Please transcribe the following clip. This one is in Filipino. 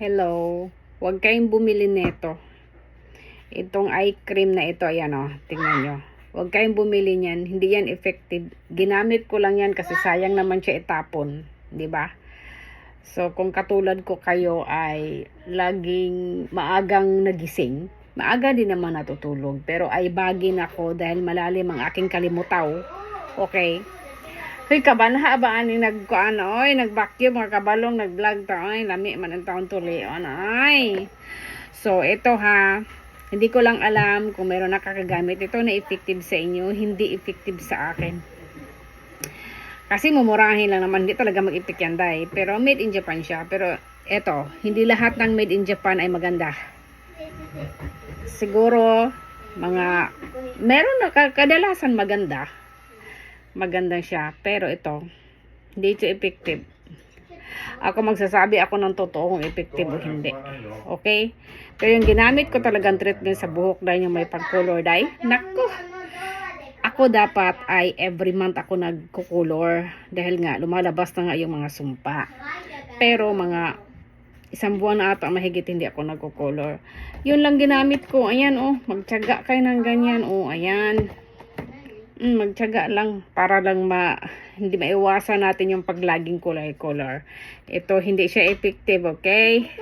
Hello. Huwag kayong bumili nito. Itong eye cream na ito, ayan o. Tingnan nyo. Huwag kayong bumili niyan. Hindi yan effective. Ginamit ko lang yan kasi sayang naman siya itapon. 'Di ba? So, kung katulad ko kayo ay laging maagang nagising, maaga din naman natutulog. Pero ay bagin ako dahil malalim ang aking kalimutaw. Okay? Hoy, kabanha ba ani nagkuano oy, nag-vacuum mga kabalong, nag-vlog ta oy, lami man ang taon tulion ay. So ito ha, hindi ko lang alam kung meron nakakagamit ito na effective sa inyo, hindi effective sa akin. Kasi mumurahin lang naman, hindi talaga mag-effect yan dahil. Pero made in Japan siya. Pero ito, hindi lahat ng made in Japan ay maganda. Siguro mga meron na kadalasan maganda. Maganda siya, pero ito hindi ito effective. Ako magsasabi ako ng totoo kung effective o hindi. Okay? Pero yung ginamit ko talagang treatment sa buhok dahil yung may pag-color dye, naku, ako dapat ay every month ako nagko-color dahil nga lumalabas na nga yung mga sumpa. Pero mga isang buwan na ata mahigit hindi ako nagko-color. Yun lang ginamit ko. Ayan oh, magtiyaga kayo ng ganyan. Oh, ayan. Magtiyaga lang para lang hindi maiwasan natin yung paglaging kulay color. Ito hindi siya effective, okay?